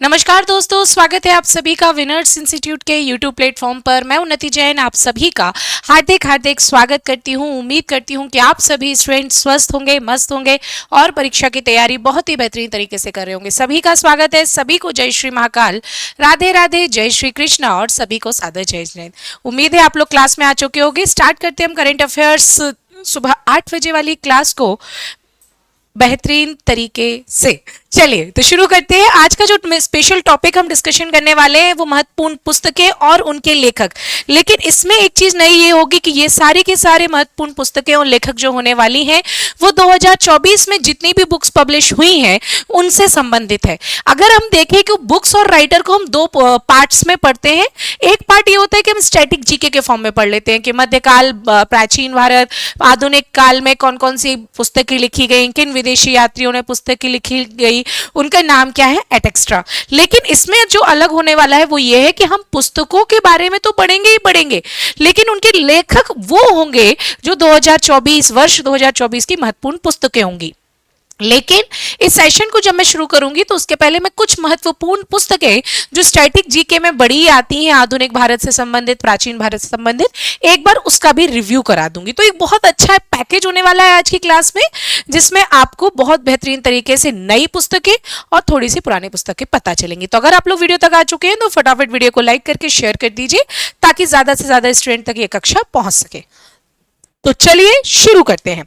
नमस्कार दोस्तों, स्वागत है आप सभी का विनर्स इंस्टीट्यूट के यूट्यूब प्लेटफॉर्म पर। मैं उन्नति जैन आप सभी का हार्दिक हार्दिक स्वागत करती हूं। उम्मीद करती हूं कि आप सभी स्टूडेंट स्वस्थ होंगे, मस्त होंगे और परीक्षा की तैयारी बहुत ही बेहतरीन तरीके से कर रहे होंगे। सभी का स्वागत है, सभी को जय श्री महाकाल, राधे राधे, जय श्री कृष्णा और सभी को सादर जय जैन। उम्मीद है आप लोग क्लास में आ चुके होंगे। स्टार्ट करते हैं हम करंट अफेयर्स सुबह 8 बजे वाली क्लास को बेहतरीन तरीके से। चलिए तो शुरू करते हैं। आज का जो स्पेशल टॉपिक हम डिस्कशन करने वाले हैं वो महत्वपूर्ण पुस्तकें और उनके लेखक। लेकिन इसमें एक चीज नई ये होगी कि ये सारे के सारे महत्वपूर्ण पुस्तकें और लेखक जो होने वाली हैं वो 2024 में जितनी भी बुक्स पब्लिश हुई हैं उनसे संबंधित है। अगर हम देखें कि बुक्स और राइटर को हम दो पार्ट्स में पढ़ते हैं। एक पार्ट ये होता है कि हम स्टैटिक जीके के फॉर्म में पढ़ लेते हैं कि मध्यकाल, प्राचीन भारत, आधुनिक काल में कौन कौन सी पुस्तकें लिखी गई, किन विदेशी यात्रियों ने पुस्तकें लिखी गई, उनका नाम क्या है, एटेक्स्ट्रा। लेकिन इसमें जो अलग होने वाला है वो ये है कि हम पुस्तकों के बारे में तो पढ़ेंगे ही पढ़ेंगे, लेकिन उनके लेखक वो होंगे जो 2024 वर्ष 2024 की महत्वपूर्ण पुस्तकें होंगी। लेकिन इस सेशन को जब मैं शुरू करूंगी तो उसके पहले मैं कुछ महत्वपूर्ण पुस्तकें जो स्टैटिक जीके में बड़ी आती हैं, आधुनिक भारत से संबंधित, प्राचीन भारत से संबंधित, एक बार उसका भी रिव्यू करा दूंगी। तो एक बहुत अच्छा पैकेज होने वाला है आज की क्लास में, जिसमें आपको बहुत बेहतरीन तरीके से नई पुस्तकें और थोड़ी सी पुरानी पुस्तकें पता चलेंगी। तो अगर आप लोग वीडियो तक आ चुके हैं तो फटाफट वीडियो को लाइक करके शेयर कर दीजिए ताकि ज्यादा से ज्यादा स्टूडेंट तक ये कक्षा पहुंच सके। तो चलिए शुरू करते हैं।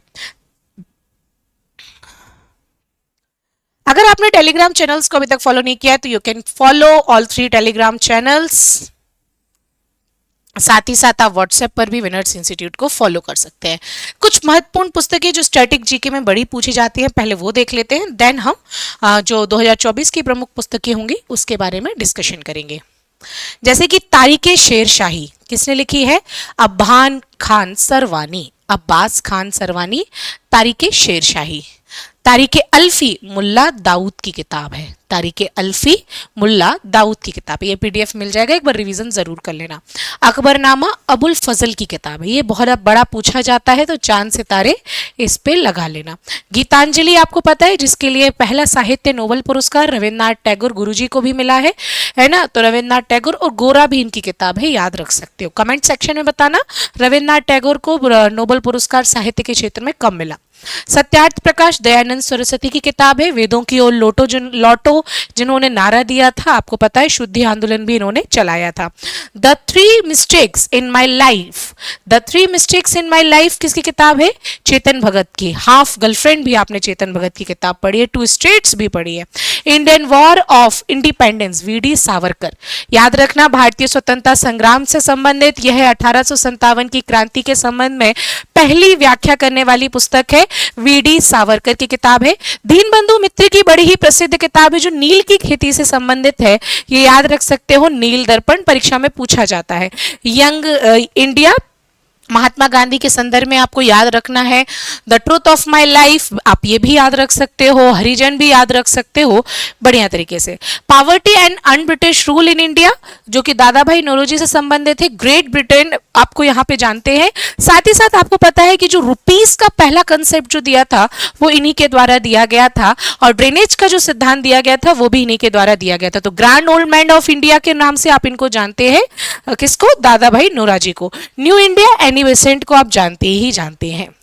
अगर आपने टेलीग्राम चैनल्स को अभी तक फॉलो नहीं किया तो you can follow all 3 Telegram channels. साथ ही साथ आप व्हाट्सएप पर भी विनर्स इंस्टीट्यूट को फॉलो कर सकते हैं। कुछ महत्वपूर्ण पुस्तकें जो स्टैटिक जीके में बड़ी पूछी जाती हैं पहले वो देख लेते हैं, देन हम जो 2024 की प्रमुख पुस्तकें होंगी उसके बारे में डिस्कशन करेंगे। जैसे कि तारीखे शेरशाही किसने लिखी है? अब्बास खान सरवानी। अब्बास खान सरवानी, तारीखे शेरशाही। तारीखे अल्फी मुल्ला दाऊद की किताब है। तारीखे अल्फी मुल्ला दाऊद की किताब, ये पीडीएफ मिल जाएगा, एक बार रिवीजन जरूर कर लेना। अकबरनामा अबुल फजल की किताब है, ये बहुत बड़ा पूछा जाता है तो चांद सितारे इस पे लगा लेना। गीतांजलि आपको पता है जिसके लिए पहला साहित्य नोबेल पुरस्कार रविन्द्रनाथ टैगोर गुरुजी को भी मिला है ना? तो रविन्द्रनाथ टैगोर और गोरा भी इनकी किताब है, याद रख सकते हो। कमेंट सेक्शन में बताना रविन्द्रनाथ टैगोर को नोबेल पुरस्कार साहित्य के क्षेत्र में कब मिला। सत्यार्थ प्रकाश दयानंद सरस्वती की किताब है। वेदों की ओर लौटो जिन्होंने नारा दिया था, आपको पता है शुद्धि आंदोलन भी इन्होंने चलाया था। The 3 mistakes in my life. The 3 mistakes in my life किसकी किताब है? चेतन भगत की। हाफ गर्लफ्रेंड भी आपने चेतन भगत की किताब पढ़ी है। 2 स्टेट्स भी पढ़ी है। Indian war of independence, VD Savarkar. याद रखना भारतीय स्वतंत्रता संग्राम से संबंधित यह 1857 की क्रांति के संबंध में पहली व्याख्या करने वाली पुस्तक है, वीडी सावरकर की किताब है। दीनबंधु मित्र की बड़ी ही प्रसिद्ध किताब है जो नील की खेती से संबंधित है, ये याद रख सकते हो, नील दर्पण परीक्षा में पूछा जाता है। यंग इंडिया, महात्मा गांधी के संदर्भ में आपको याद रखना है। The truth of my life, आप ये भी याद रख सकते हो, हरिजन भी याद रख सकते हो बढ़िया तरीके से। Poverty and un British rule in India जो कि दादा भाई नौरोजी से संबंधित है। ग्रेट ब्रिटेन आपको यहाँ पे जानते हैं। साथ ही साथ आपको पता है कि जो रुपीस का पहला कंसेप्ट जो दिया था वो इन्हीं के द्वारा दिया गया था, और ड्रेनेज का जो सिद्धांत दिया गया था वो भी इन्हीं के द्वारा दिया गया था। तो grand old man of India के नाम से आप इनको जानते हैं, किसको? दादा भाई नौरोजी को। न्यू इंडिया एनी बेसेंट को आप जानते ही जानते हैं।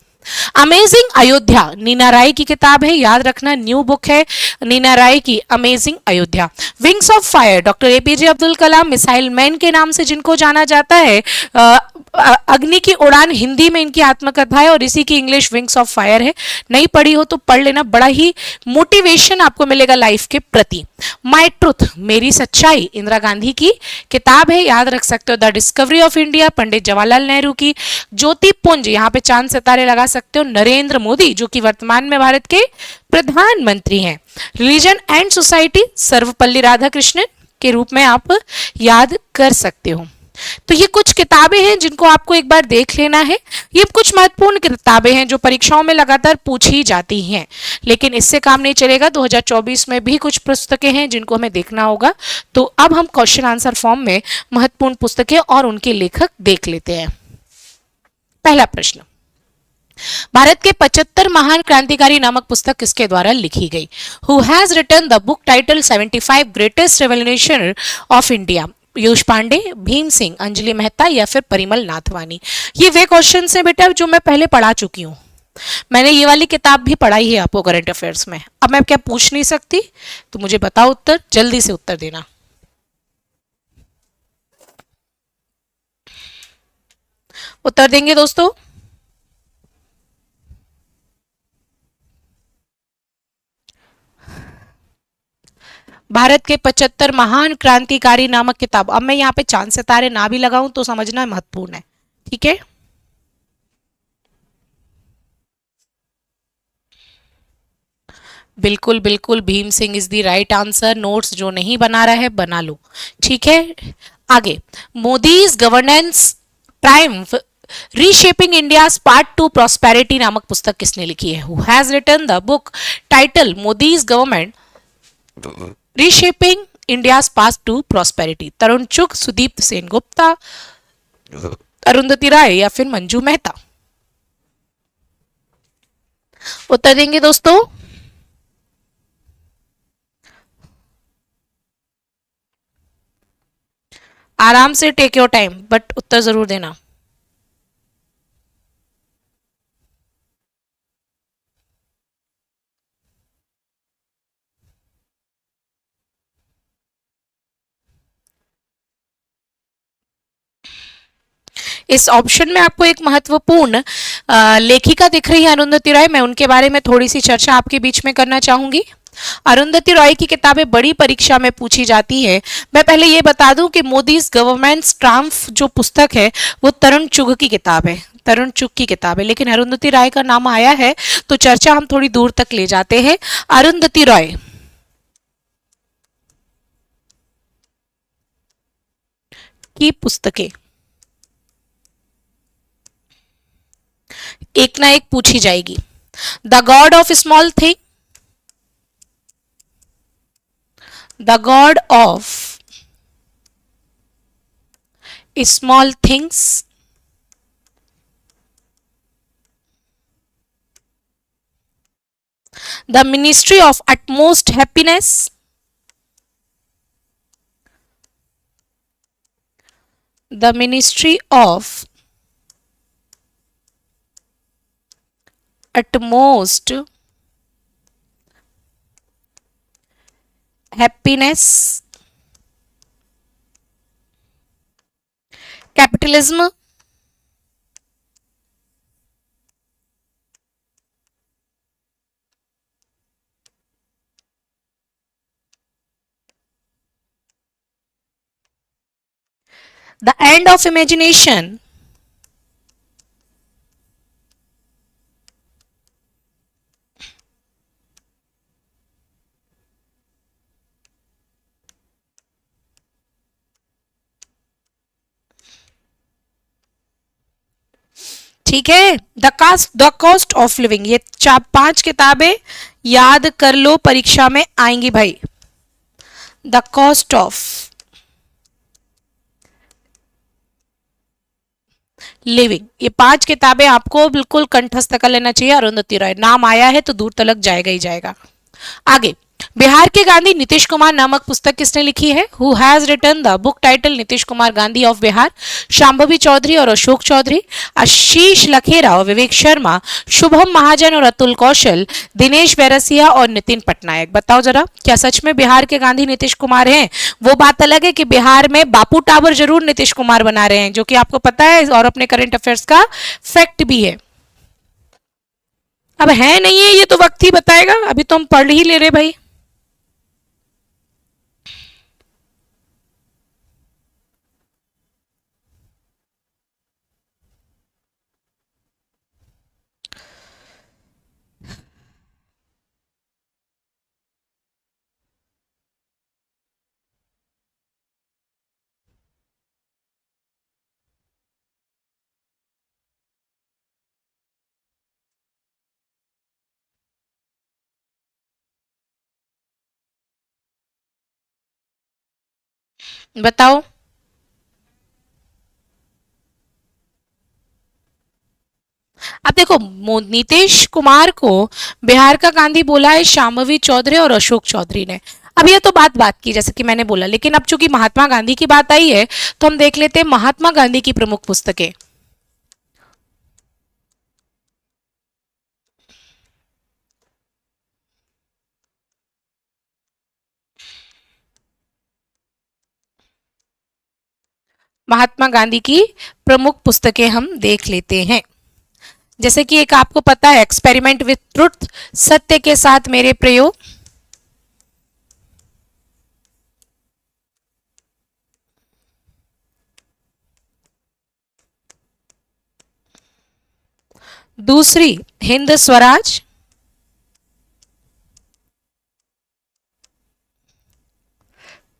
अमेजिंग अयोध्या नीना राय की किताब है, याद रखना, न्यू बुक है नीना राय की, amazing Ayodhya. Wings of fire, doctor APJ Abdul Kalam, missile man के नाम से जिनको जाना जाता है। अग्नि की उड़ान हिंदी में इनकी आत्मकथा है और इसी की इंग्लिश विंग्स ऑफ फायर है। नहीं पढ़ी हो तो पढ़ लेना, बड़ा ही मोटिवेशन आपको मिलेगा लाइफ के प्रति। माई ट्रुथ, मेरी सच्चाई, इंदिरा गांधी की किताब है, याद रख सकते हो। The discovery of India, Pandit Jawaharlal Nehru की। ज्योति पुंज, यहाँ पे चांद सितारे लगा सकते हो, नरेंद्र मोदी जो कि वर्तमान में भारत के प्रधानमंत्री हैं। Religion and society, Sarvepalli Radhakrishnan के रूप में आप याद कर सकते हो। तो ये कुछ किताबें हैं जिनको आपको एक बार देख लेना है। ये कुछ महत्वपूर्ण किताबें हैं जो परीक्षाओं में लगातार पूछी जाती हैं, लेकिन इससे काम नहीं चलेगा। 2024 में भी कुछ पुस्तकें हैं जिनको हमें देखना होगा। तो अब हम क्वेश्चन आंसर फॉर्म में महत्वपूर्ण पुस्तकें और उनके लेखक देख लेते हैं। पहला प्रश्न, भारत के 75 महान क्रांतिकारी नामक पुस्तक किसके द्वारा लिखी गई? Who has written the book title 75 greatest revolution of India? Piyush Pandey, Bhim Singh, Anjali Mehta या फिर परिमल नाथवानी? ये वे क्वेश्चन है बेटा जो मैं पहले पढ़ा चुकी हूँ। मैंने ये वाली किताब भी पढ़ाई है आपको करंट अफेयर्स में। अब मैं क्या पूछ नहीं सकती? तो मुझे बताओ उत्तर, जल्दी से उत्तर देना। उत्तर देंगे दोस्तों? भारत के 75 महान क्रांतिकारी नामक किताब। अब मैं यहाँ पे चांद सितारे ना भी लगाऊं तो समझना महत्वपूर्ण है, ठीक है? बिल्कुल बिल्कुल, Bhim Singh is the right answer. Notes जो नहीं बना रहा है बना लो, ठीक है? आगे, Modi's governance triumph reshaping India part to prosperity नामक पुस्तक किसने लिखी है? Who has written the book title Modi's government reshaping India path to prosperity? Tarun Chugh, Sudipta Sen Gupta, Arundhati राय या फिर मंजू मेहता? उत्तर देंगे दोस्तों? आराम से, टेक योर टाइम, बट उत्तर जरूर देना। इस ऑप्शन में आपको एक महत्वपूर्ण लेखिका दिख रही है, अरुंधति रॉय। मैं उनके बारे में थोड़ी सी चर्चा आपके बीच में करना चाहूंगी। अरुंधति रॉय की किताबें बड़ी परीक्षा में पूछी जाती है। मैं पहले ये बता दूं कि मोदीज गवर्नमेंट ट्रायम्फ जो पुस्तक है वो तरुण चुग की किताब है, तरुण चुग की किताब है, लेकिन अरुंधति राय का नाम आया है तो चर्चा हम थोड़ी दूर तक ले जाते हैं। अरुंधति रॉय की पुस्तकें एक ना एक पूछी जाएगी। The God of small thing, the God of small things, the ministry of utmost happiness, the ministry of utmost happiness, capitalism, the end of imagination, ठीक है? द कॉस्ट ऑफ लिविंग, ये चार पांच किताबें याद कर लो, परीक्षा में आएंगी भाई। द कॉस्ट ऑफ लिविंग, ये पांच किताबें आपको बिल्कुल कंठस्थ कर लेना चाहिए। अरुंधति रॉय नाम आया है तो दूर तलक जाएगा ही जाएगा। आगे, बिहार के गांधी नीतीश कुमार नामक पुस्तक किसने लिखी है? Who has written the book title Nitish Kumar Gandhi of Bihar? Shambhavi Chaudhary और अशोक चौधरी, आशीष लखेरा और विवेक शर्मा, शुभम महाजन और अतुल कौशल, दिनेश बैरसिया और नितिन पटनायक? बताओ जरा, क्या सच में बिहार के गांधी नीतीश कुमार हैं? वो बात अलग है कि बिहार में बापू टावर जरूर नीतीश कुमार बना रहे हैं, जो कि आपको पता है और अपने करंट अफेयर्स का फैक्ट भी है। अब है नहीं है ये तो वक्त ही बताएगा, अभी तो हम पढ़ ही ले रहे भाई। बताओ। अब देखो, नीतीश कुमार को बिहार का गांधी बोला है शामवी चौधरी और अशोक चौधरी ने। अब ये तो बात की, जैसे कि मैंने बोला, लेकिन अब चूंकि महात्मा गांधी की बात आई है तो हम देख लेते हैं महात्मा गांधी की प्रमुख पुस्तकें। महात्मा गांधी की प्रमुख पुस्तकें हम देख लेते हैं। जैसे कि एक आपको पता है, एक्सपेरिमेंट विथ ट्रुथ, सत्य के साथ मेरे प्रयोग। दूसरी, हिंद स्वराज।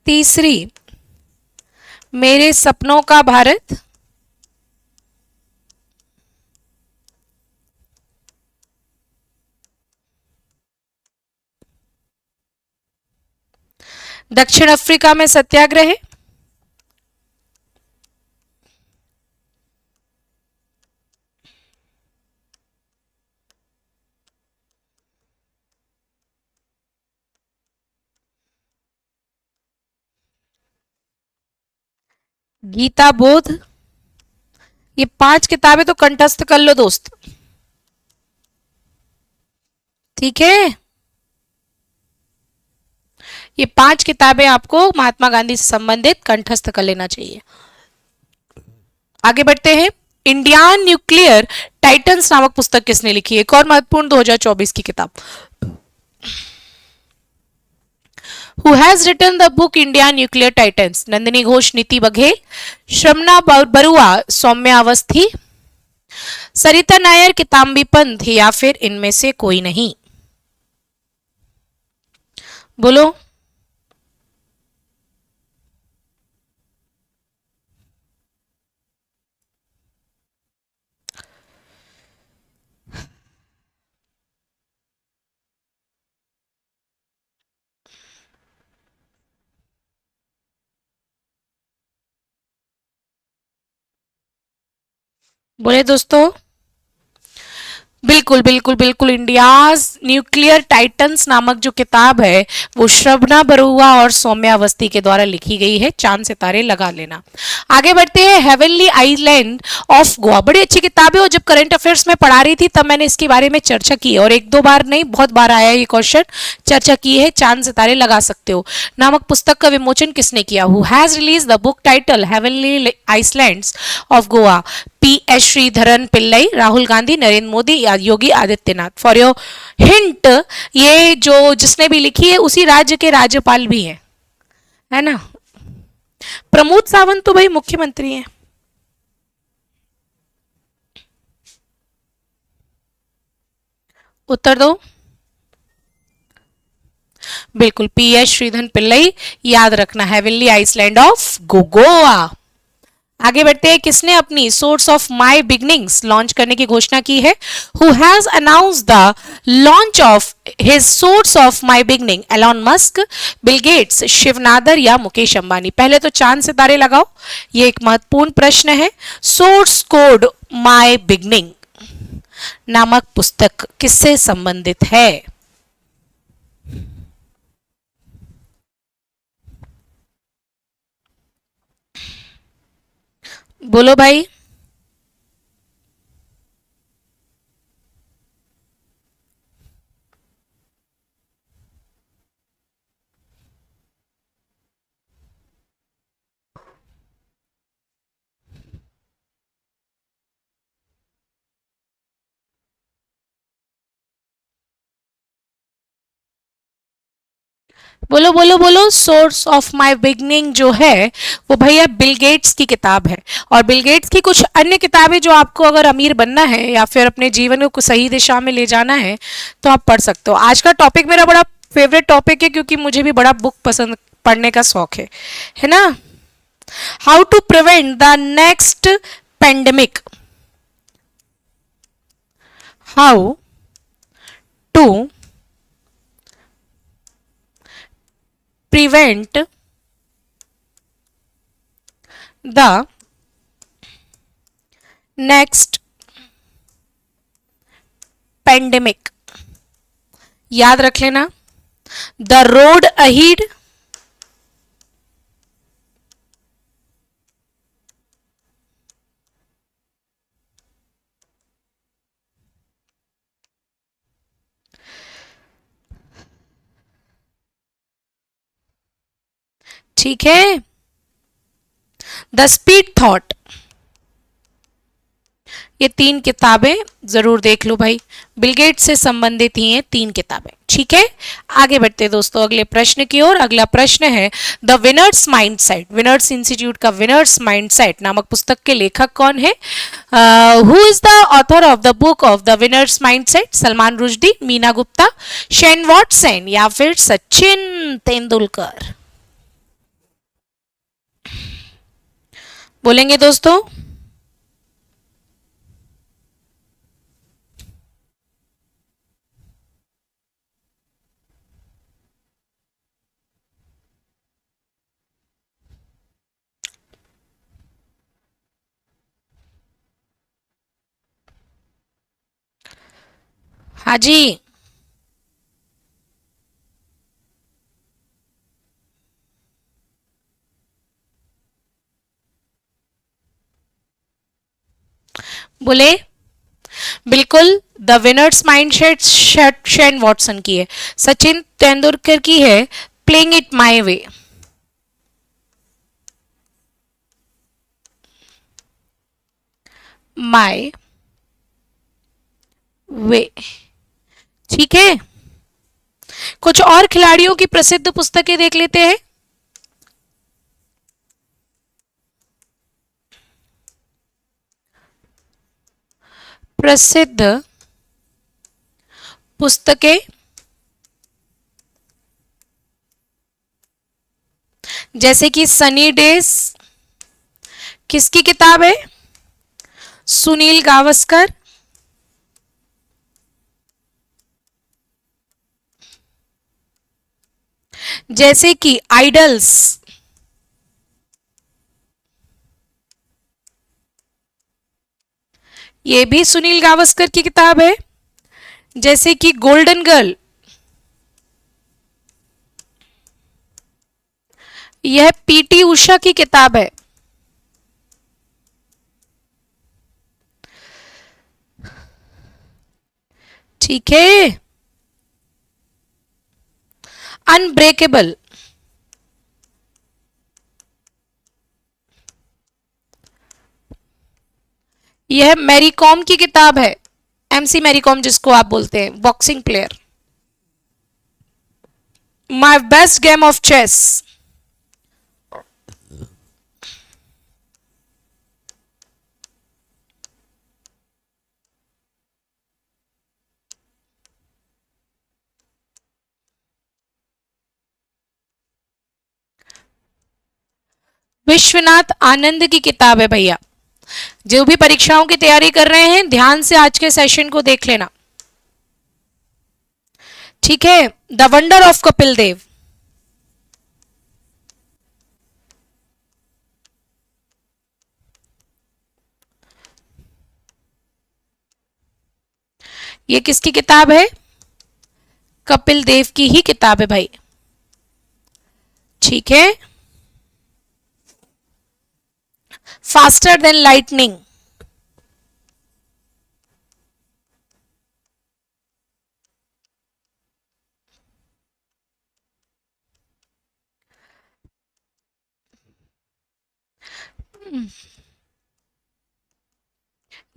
तीसरी, मेरे सपनों का भारत। दक्षिण अफ्रीका में सत्याग्रह। गीता बोध। ये 5 किताबें तो कंठस्थ कर लो दोस्त, ठीक है। ये 5 किताबें आपको महात्मा गांधी से संबंधित कंठस्थ कर लेना चाहिए। आगे बढ़ते हैं। इंडियन न्यूक्लियर टाइटन्स नामक पुस्तक किसने लिखी है? एक और महत्वपूर्ण 2024 की किताब। Who has written the book India Nuclear Titans? Nandini Ghosh, नीति बघेल, श्रमना बरुआ, सौम्या अवस्थी, सरिता नायर, किताम्बी पंत, या फिर इनमें से कोई नहीं? बोलो। बोले दोस्तों। बिल्कुल बिल्कुल बिल्कुल, इंडियाज न्यूक्लियर टाइटन्स नामक जो किताब है वो श्रवणा बरुआ और सौम्या अवस्थी के द्वारा लिखी गई है। चांद सितारे लगा लेना। आगे बढ़ते हैं। हेवनली आइलैंड ऑफ गोवा, बड़ी अच्छी किताब है और जब करंट अफेयर्स में पढ़ा रही थी तब मैंने इसके बारे में चर्चा की है, और एक दो बार नहीं, बहुत बार आया ये क्वेश्चन, चर्चा की है। चांद सितारे लगा सकते हो नामक पुस्तक का विमोचन किसने किया? Who has release the book title heavenly islands of Goa? P S Sreedharan Pillai, Rahul Gandhi, Narendra Modi या Yogi Adityanath? For your hint, ये जो जिसने भी लिखी है उसी राज्य के राज्यपाल भी हैं, है ना। प्रमोद सावंत तो भाई मुख्यमंत्री हैं। उत्तर दो। बिल्कुल, पी एस श्रीधरन पिल्लई, याद रखना, हेवनली आइसलैंड ऑफ गोवा। आगे बढ़ते हैं। किसने अपनी source of my beginnings launch करने की घोषणा की है? Who has announce the launch of his source of my beginning? Elon Musk, Bill Gates, Shiv Nadar या मुकेश अंबानी? पहले तो चांद सितारे लगाओ, ये एक महत्वपूर्ण प्रश्न है। सोर्स कोड माई बिगनिंग नामक पुस्तक किससे संबंधित है? बोलो भाई। बोलो बोलो बोलो। सोर्स ऑफ माय बिगनिंग जो है वो भैया बिल गेट्स की किताब है। और बिल गेट्स की कुछ अन्य किताबें जो आपको अगर अमीर बनना है या फिर अपने जीवन को सही दिशा में ले जाना है तो आप पढ़ सकते हो। आज का टॉपिक मेरा बड़ा फेवरेट टॉपिक है क्योंकि मुझे भी बड़ा बुक पसंद, पढ़ने का शौक है ना। How to prevent the next pandemic? How to prevent the next pandemic, याद रख लेना। द रोड अहीड, ठीक है। द स्पीड थॉट, ये तीन किताबें जरूर देख लो भाई, बिल गेट्स से संबंधित ही ये तीन किताबें, ठीक है। आगे बढ़ते दोस्तों अगले प्रश्न की ओर। अगला प्रश्न है the winners mindset, winners institute का विनर्स माइंडसेट नामक पुस्तक के लेखक कौन है? Who is the author of the book of the winners mindset? Salman Rushdie, Meena Gupta, Shane Watson या फिर सचिन तेंदुलकर? बोलेंगे दोस्तों? हाँ जी, बोले बिल्कुल। The winners mindset Shane Watson की है, सचिन तेंदुलकर की है playing it my way. My way, ठीक है। कुछ और खिलाड़ियों की प्रसिद्ध पुस्तकें देख लेते हैं। प्रसिद्ध पुस्तकें जैसे कि सनी डेज, किसकी किताब है? सुनील गावस्कर। जैसे कि आइडल्स, ये भी सुनील गावस्कर की किताब है। जैसे कि गोल्डन गर्ल, यह पीटी उषा की किताब है। ठीक है। अनब्रेकेबल, यह मैरी कॉम की किताब है, एमसी मैरी कॉम जिसको आप बोलते हैं, boxing player. My best game of chess, Vishwanath Anand की किताब है भैया। जो भी परीक्षाओं की तैयारी कर रहे हैं ध्यान से आज के सेशन को देख लेना, ठीक है। The wonder of Kapil Dev, ये किसकी किताब है? कपिल देव की ही किताब है भाई, ठीक है। फास्टर देन लाइटनिंग,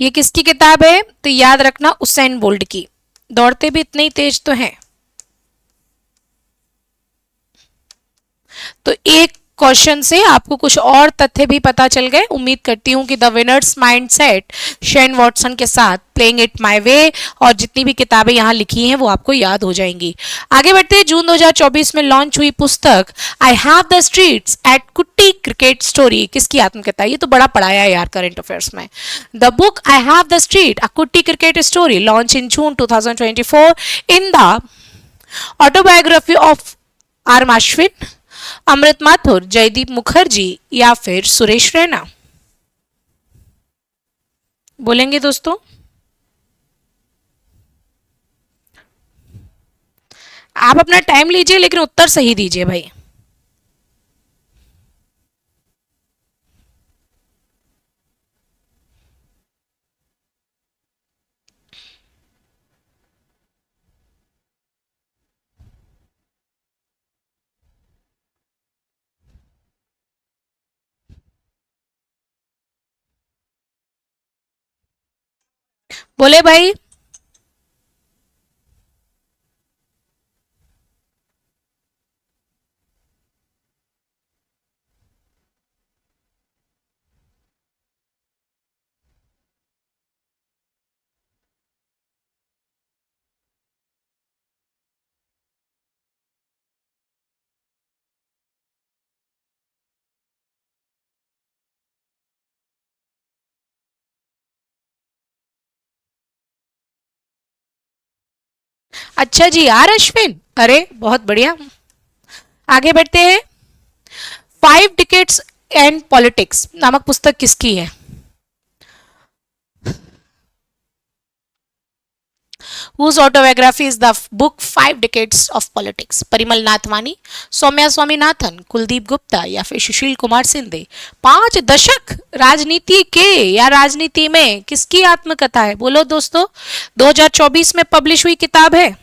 ये किसकी किताब है? तो याद रखना उसेन बोल्ट की, दौड़ते भी इतने ही तेज तो हैं। तो एक क्वेश्चन से आपको कुछ और तथ्य भी पता चल गए। उम्मीद करती हूं कि the winners mindset Shane Watson के साथ प्लेइंग इट माय वे और जितनी भी किताबें यहाँ लिखी हैं वो आपको याद हो जाएंगी। आगे बढ़ते हैं। जून 2024 में लॉन्च हुई पुस्तक I have the streets at kutti cricket story किसकी आत्मकथा? ये तो बड़ा पढ़ाया है यार करंट अफेयर्स में। The book I have the street a kutti cricket story launch in June 2024 in the autobiography of R Ashwin, Amrit Mathur, Jaydeep Mukherjee या फिर सुरेश रैना? बोलेंगे दोस्तों? आप अपना टाइम लीजिए लेकिन उत्तर सही दीजिए भाई। बोले भाई। अच्छा जी, आर अश्विन, अरे बहुत बढ़िया। आगे बढ़ते हैं। फाइव डिकेट्स एंड पॉलिटिक्स नामक पुस्तक किसकी है? Whose autobiography is the book Five Decades of Politics? Parimal Nathwani, Soumya Swaminathan, Kuldeep Gupta या फिर सुशील कुमार सिंधे। 5 दशक राजनीति के या राजनीति में किसकी आत्मकथा है? बोलो दोस्तों, 2024 में पब्लिश हुई किताब है।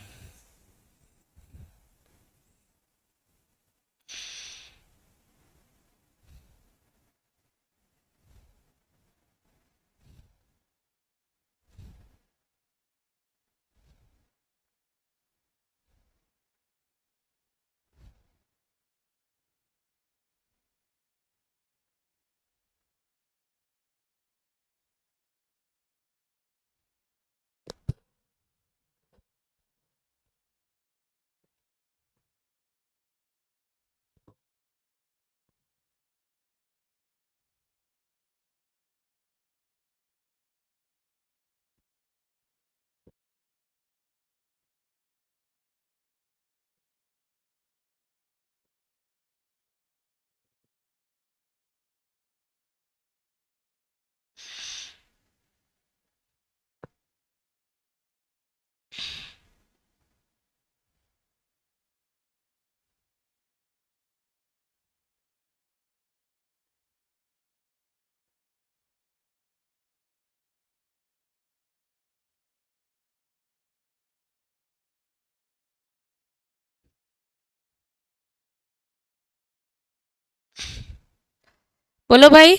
बोलो भाई।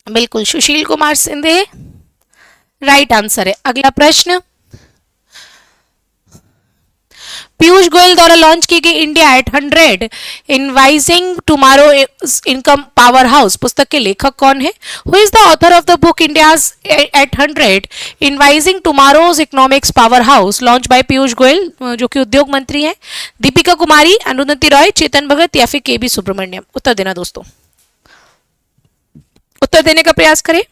बिल्कुल, सुशील कुमार सिंधे राइट आंसर है। अगला प्रश्न, पीयूष गोयल द्वारा लॉन्च की गई India at 100 envisioning tomorrow income powerhouse पुस्तक के लेखक कौन है? Who is the author of the book India at 100 envisioning tomorrow's economics powerhouse launch by Piyush Goyal, जो कि उद्योग मंत्री हैं? दीपिका कुमारी, अनुन्नति रॉय, चेतन भगत या फिर के बी सुब्रमण्यम? उत्तर देना दोस्तों, उत्तर देने का प्रयास करें।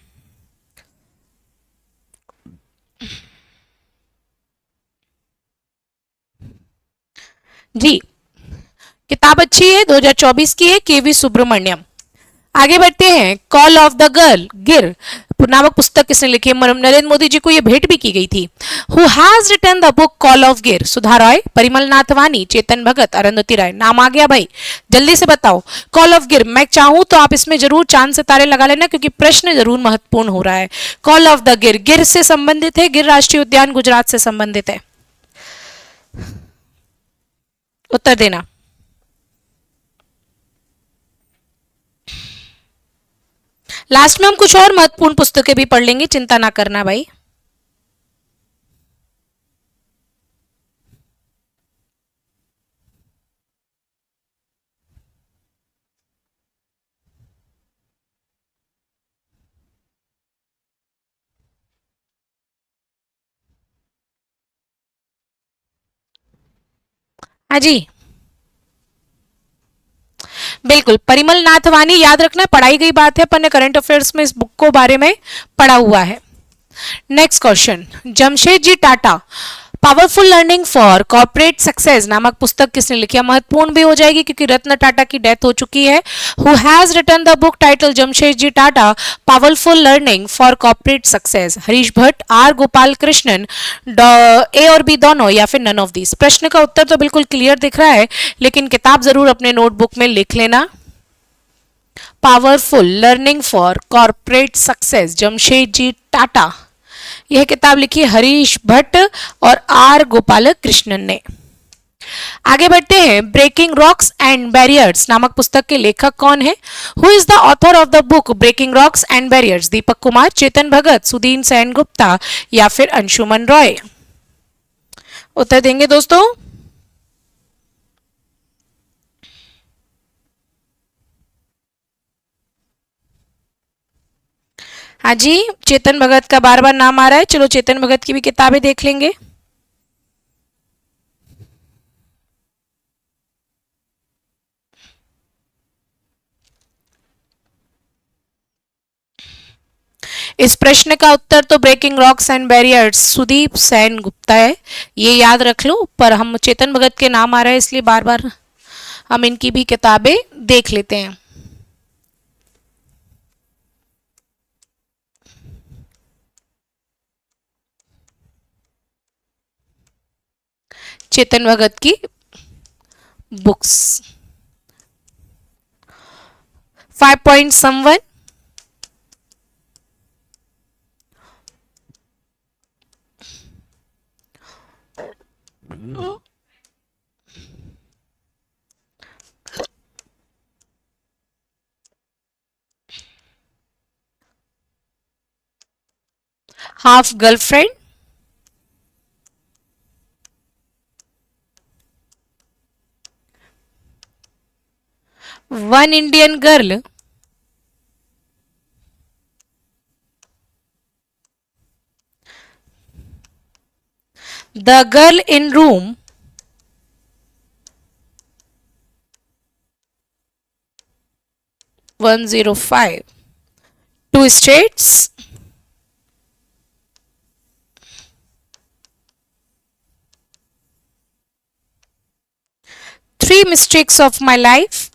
जी, किताब अच्छी है, 2024 की है, केवी सुब्रमण्यम। आगे बढ़ते हैं। कॉल ऑफ द गर्ल गिर नामक पुस्तक किसने लिखी है? नरेंद्र मोदी जी को यह भेंट भी की गई थी। Who has written the book call of Gir? Sudha Roy, Parimal Nathwani, चेतन भगत, अरुंधति राय। नाम आ गया भाई, जल्दी से बताओ। कॉल ऑफ गिर, मैं चाहूं तो आप इसमें जरूर चांद सितारे लगा लेना क्योंकि प्रश्न जरूर महत्वपूर्ण हो रहा है। कॉल ऑफ द गिर, गिर से संबंधित है, गिर राष्ट्रीय उद्यान गुजरात से संबंधित है। उत्तर देना। लास्ट में हम कुछ और महत्वपूर्ण पुस्तकें भी पढ़ लेंगे, चिंता ना करना भाई। हाँ जी, बिल्कुल, परिमल नाथवानी, याद रखना पढ़ाई गई बात है, अपन ने करंट अफेयर्स में इस बुक को बारे में पढ़ा हुआ है। Next question, Jamshed ji Tata powerful learning for corporate success नामक पुस्तक किसने लिखी है? महत्वपूर्ण भी हो जाएगी क्योंकि रत्न टाटा की डेथ हो चुकी है. Who has written the book title Jamshedji Tata powerful learning for corporate success? Harish Bhatt, R Gopal Krishnan, A और बी दोनों, या फिर नन ऑफ दीज? प्रश्न का उत्तर तो बिल्कुल क्लियर दिख रहा है, लेकिन किताब जरूर अपने नोटबुक में लिख लेना. Powerful learning for corporate success, Jamshedji Tata. यह किताब लिखी हरीश भट्ट और आर गोपाल कृष्णन ने. आगे बढ़ते हैं. ब्रेकिंग रॉक्स एंड बैरियर्स नामक पुस्तक के लेखक कौन है? Who is the author of the book breaking rocks and barriers? Deepak Kumar, Chetan Bhagat, Sudeen Sen Gupta, या फिर अंशुमन रॉय? उत्तर देंगे दोस्तों? हाँ जी, चेतन भगत का बार बार नाम आ रहा है. चलो चेतन भगत की भी किताबें देख लेंगे. इस प्रश्न का उत्तर तो breaking rocks and barriers Sudeep Sen Gupta है. ये याद रख लो. पर हम चेतन भगत के नाम आ रहा है इसलिए बार बार हम इनकी भी किताबें देख लेते हैं. चेतन भगत की books. 5.1 half girlfriend, one Indian girl, the girl in room, one zero five, two states, three mistakes of my life,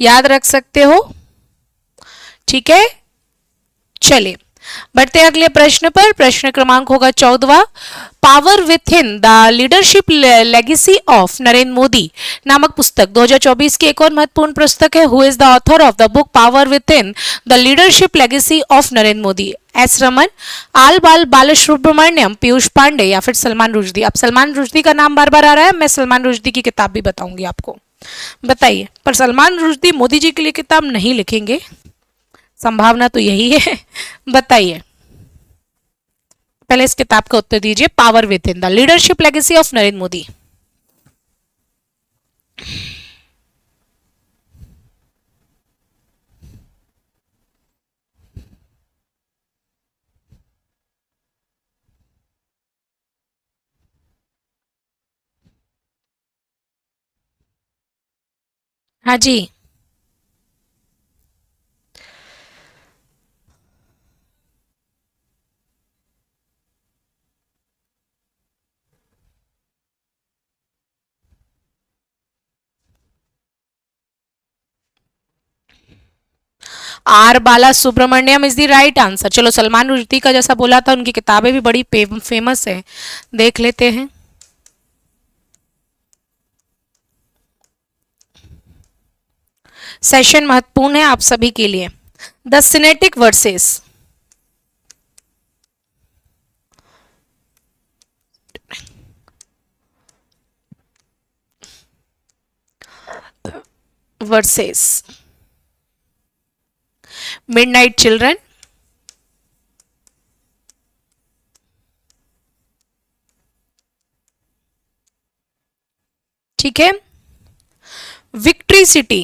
याद रख सकते हो. ठीक है, चलिए बढ़ते हैं अगले प्रश्न पर. प्रश्न क्रमांक होगा 14. Power within the leadership legacy of Narendra Modi नामक पुस्तक 2024 की एक और महत्वपूर्ण पुस्तक है. Who is the author of the book power within the leadership legacy of Narendra Modi? S Raman, आल बाल बालसुब्रमण्यम, पीयूष पांडे, या फिर सलमान रुश्दी? अब सलमान रुश्दी का नाम बार बार आ रहा है. मैं सलमान रुश्दी की किताब भी बताऊंगी आपको. बताइए. पर सलमान रुश्दी मोदी जी के लिए किताब नहीं लिखेंगे, संभावना तो यही है. बताइए. पहले इस किताब का उत्तर दीजिए. Power within the leadership legacy of Narendra Modi. हाँ जी. R Bala Subramaniam is the right answer. चलो सलमान रुश्दी का जैसा बोला था, उनकी किताबें भी बड़ी फेमस है, देख लेते हैं. सेशन महत्वपूर्ण है आप सभी के लिए. The satanic verses, verses midnight children, ठीक है. Victory city,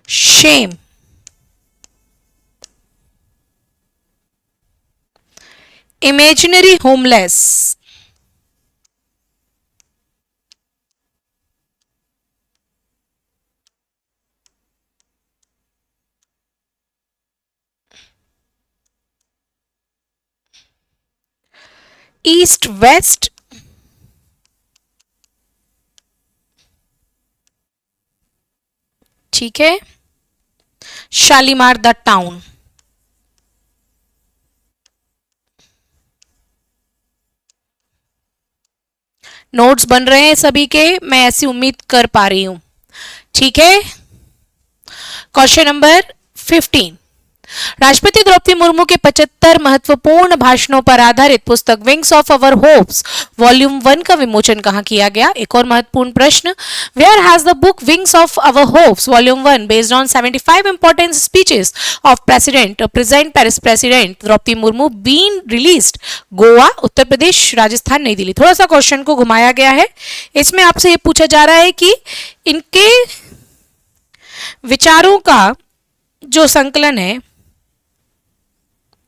shame, imaginary homeless. East west. ठीक है। Shalimar the town. नोट्स बन रहे हैं सभी के, मैं ऐसी उम्मीद कर पा रही हूं। ठीक है। Question number 15। राष्ट्रपति द्रौपदी मुर्मू के 75 महत्वपूर्ण भाषणों पर आधारित पुस्तक wings of our hopes volume 1 का विमोचन कहां किया गया? एक और महत्वपूर्ण प्रश्न, where has the book wings of our hopes volume 1 based on 75 important speeches of present president Droupadi Murmu been released? Goa, Uttar Pradesh, Rajasthan, Nai Delhi. थोड़ा सा क्वेश्चन को घुमाया गया है। इसमें आपसे यह पूछा जा रहा है कि इनके विचारों का जो संकलन है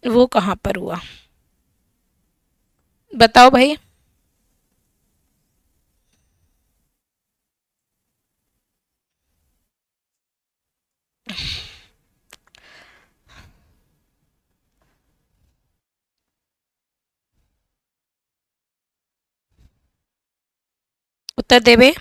वो कहां पर हुआ? बताओ भाई। उत्तर देवे।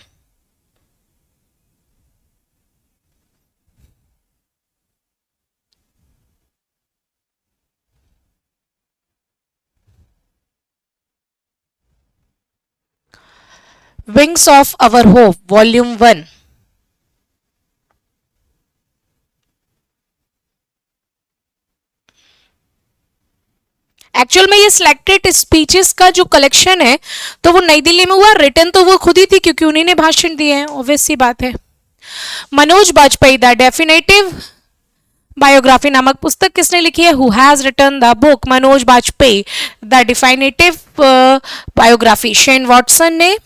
Wings of our hope volume 1। Actual में ये सिलेक्टेड स्पीचेस का जो कलेक्शन है तो वो नई दिल्ली में हुआ, रिटर्न तो वो खुद ही थी क्योंकि उन्हीं ने भाषण दिए हैं, ऑब्वियस सी बात है। Manoj Bajpayee the definitive biography नामक पुस्तक किसने लिखी है? Who has written the book Manoj Bajpayee the definitive biography? Shane Watson ने,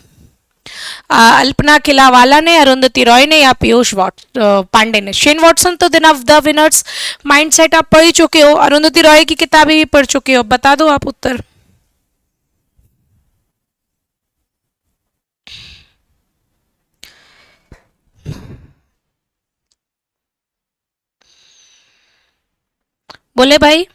अल्पना खिलावाला ने, अरुंधति रॉय ने, या पीयूष पांडे ने? शेन वॉटसन तो दिन ऑफ द विनर्स माइंडसेट आप पढ़ ही चुके हो, अरुंधति रॉय की किताबें भी पढ़ चुके हो। बता दो आप उत्तर। बोले भाई।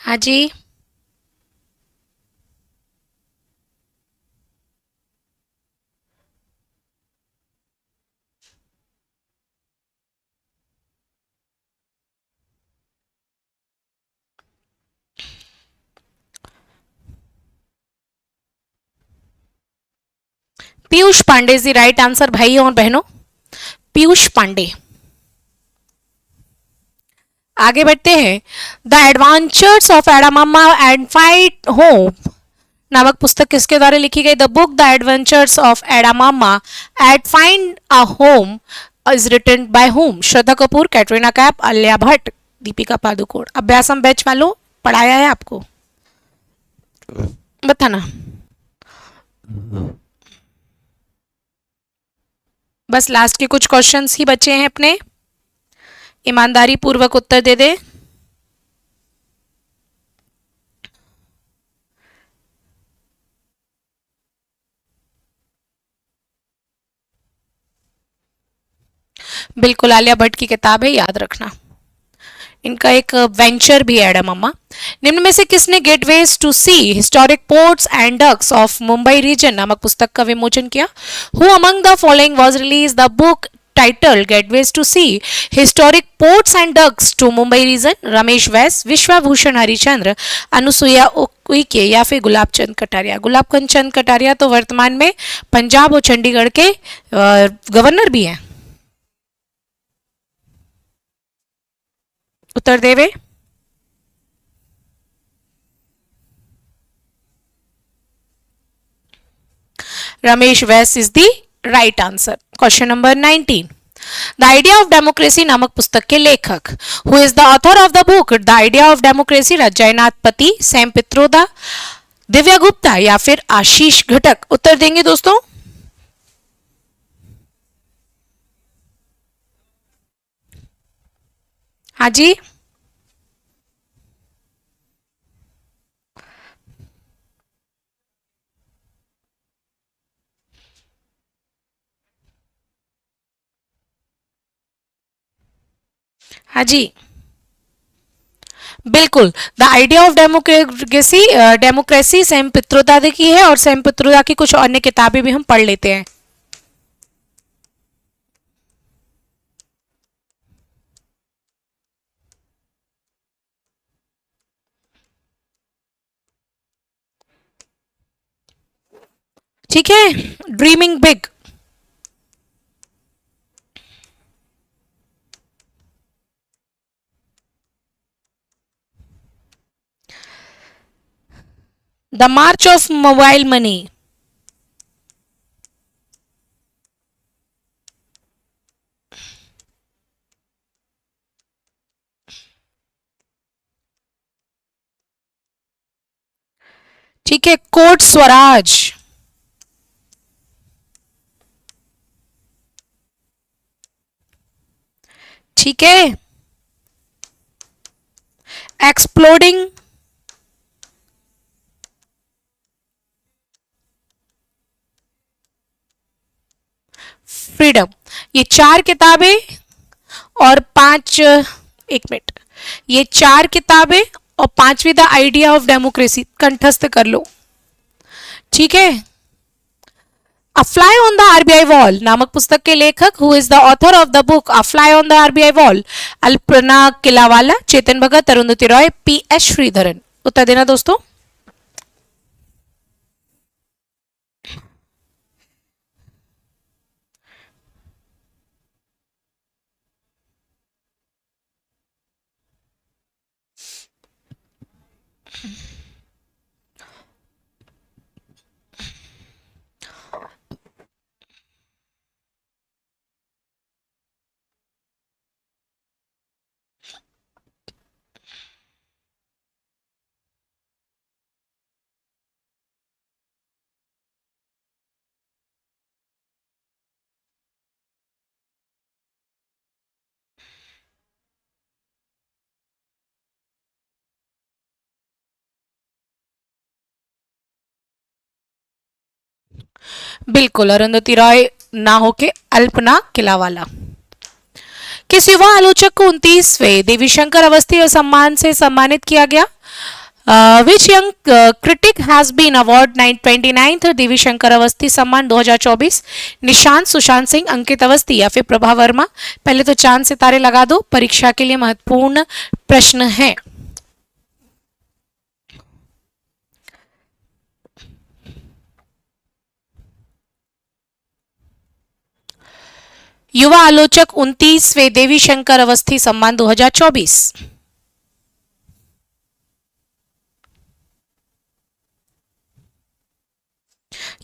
हाँ जी। Piyush Pandey is the right answer भाई और बहनों, पीयूष पांडे। आगे बढ़ते हैं। The adventures of Edamama and find home नामक पुस्तक किसके द्वारा लिखी गई? The book the adventures of Edamama at find a home is written by whom? Shraddha Kapoor, Katrina Kaif, Alia Bhatt, Deepika Padukone. अभ्यासम बैच वालों पढ़ाया है आपको? बताना। बस लास्ट के कुछ क्वेश्चंस ही बचे हैं अपने, ईमानदारी पूर्वक उत्तर दे दे। बिल्कुल आलिया भट्ट की किताब है, याद रखना। इनका एक वेंचर भी ऐड है मम्मा। निम्न में से किसने gateways to sea historic ports and docks of Mumbai region नामक पुस्तक का विमोचन किया? Who among the following was release the book title gateways to sea historic ports and docks to Mumbai region? Ramesh Bais, Vishwabhushan Harichandra, Anusuiya Uikey या फिर गुलाब चंद कटारिया? गुलाब चंद कटारिया तो वर्तमान में पंजाब और चंडीगढ़ के गवर्नर भी हैं। उत्तर देवे। Ramesh Bais is the right answer. Question number 19। The idea of democracy नामक पुस्तक के लेखक? Who is the author of the book the idea of democracy? Jaynath Pati, Sam Pitroda, Divya Gupta या फिर आशीष घटक? उत्तर देंगे दोस्तों। हाँ जी। हाँ जी बिल्कुल। The idea of democracy democracy Sam Pitroda की है और सैम पित्रोदा की कुछ अन्य किताबें भी हम पढ़ लेते हैं। ठीक है। Dreaming big. The March of mobile money. ठीक है। कोट स्वराज। ठीक है। Exploding freedom. ये चार किताबें और पांच, एक मिनट, ये चार किताबें और पांचवी द आइडिया ऑफ डेमोक्रेसी कंठस्थ कर लो। ठीक है। A fly on the RBI wall नामक पुस्तक के लेखक? Who is the author of the book a fly on the RBI wall? Alpana Kilawala, Chetan Bhagat, Arundhati Roy, P S Sreedharan? उत्तर देना दोस्तों। बिल्कुल, अरुंधति रॉय ना होके अल्पना किलावाला। किस युवा आलोचक को 29वें देवीशंकर अवस्थी सम्मान से सम्मानित किया गया? Which young critic has been award 29th Devishankar Awasthi Samman 2024? Nishant, Sushant Singh, अंकित अवस्थी या फिर प्रभा वर्मा? पहले तो चांद सितारे लगा दो, परीक्षा के लिए महत्वपूर्ण प्रश्न है। युवा आलोचक 29वें देवीशंकर अवस्थी सम्मान 2024।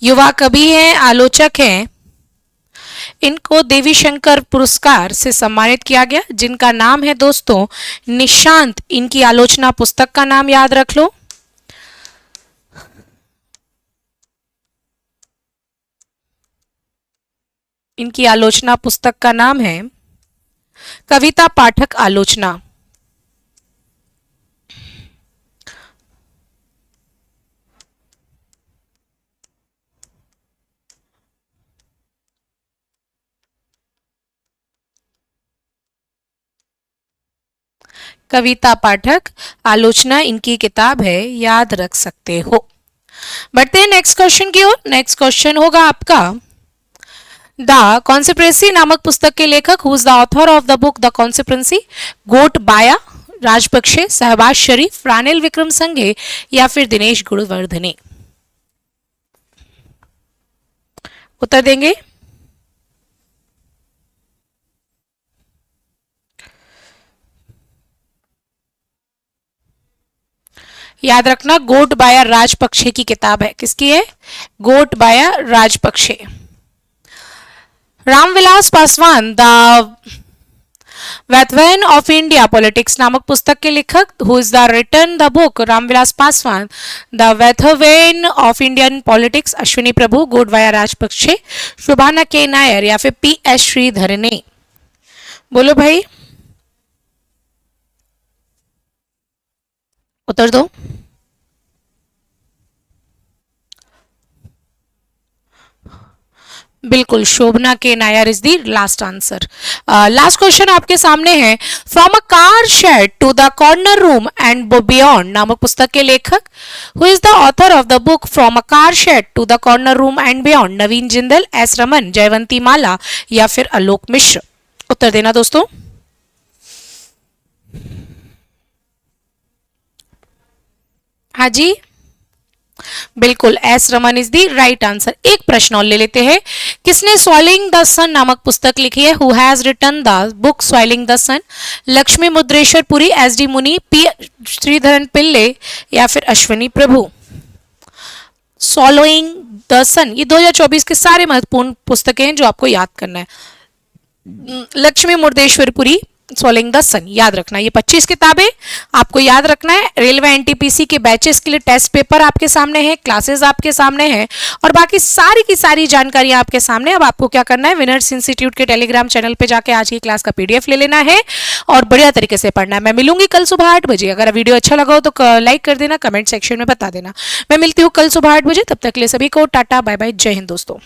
युवा कवि हैं, आलोचक हैं, इनको देवी शंकर पुरस्कार से सम्मानित किया गया, जिनका नाम है दोस्तों निशांत। इनकी आलोचना पुस्तक का नाम याद रख लो। इनकी आलोचना पुस्तक का नाम है कविता पाठक आलोचना। कविता पाठक, आलोचना इनकी किताब है, याद रख सकते हो। बढ़ते हैं नेक्स्ट क्वेश्चन की ओर। नेक्स्ट क्वेश्चन होगा आपका, द कॉन्स्पिरेसी नामक पुस्तक के लेखक, who is the author of the book the conspiracy? Gotabaya Rajapaksa, Shehbaz Sharif, Ranil Wickremesinghe या फिर दिनेश गुणवर्धने? उत्तर देंगे। याद रखना, गोटबाया राजपक्षे की किताब है। किसकी है? Gotabaya Rajapaksa. Ramvilas Paswan, the weathervane of India politics नामक पुस्तक के लेखक, who is the written the book? Ramvilas Paswan. The weathervane of Indian politics, Ashwini Prabhu, Gotabaya Rajapaksa, Shobhana K Nair या फिर PS श्रीधरने? बोलो भाई, उत्तर दो। बिल्कुल, Shobhana K Nair is the last answer. Last question आपके सामने है, from a car shed to the corner room and beyond नामक पुस्तक के लेखक, who is the author of the book from a car shed to the corner room and beyond? Naveen Jindal, S Raman, Jaywanti Mala या फिर आलोक मिश्र? उत्तर देना दोस्तों। हाँ जी, बिल्कुल, S Raman is the right answer. एक प्रश्न और ले लेते हैं, किसने स्वाइलिंग द सन नामक पुस्तक लिखी है? Who has written the book swirling the sun? Lakshmi Mudreshwar Puri, SD Muni, P Sreedharan Pillai या फिर अश्विनी प्रभु? सॉलोइंग द सन, ये 2024 के सारे महत्वपूर्ण पुस्तकें हैं जो आपको याद करना है। लक्ष्मी मुर्देश्वर पुरी, सॉलोइंग द सन, याद रखना। ये 25 किताबें आपको याद रखना है। रेलवे NTPC के बैचेस के लिए टेस्ट पेपर आपके सामने है, क्लासेस आपके सामने हैं और बाकी सारी की सारी जानकारियां आपके सामने। अब आपको क्या करना है, विनर्स इंस्टीट्यूट के टेलीग्राम चैनल पे जाके आज की क्लास का PDF ले लेना है और बढ़िया तरीके से पढ़ना है। मैं मिलूंगी कल सुबह 8 बजे। अगर वीडियो अच्छा लगा हो तो लाइक कर देना, कमेंट सेक्शन में बता देना। मैं मिलती हूँ कल सुबह 8 बजे। तब तक के लिए सभी को टाटा बाय बाय, जय हिंद दोस्तों।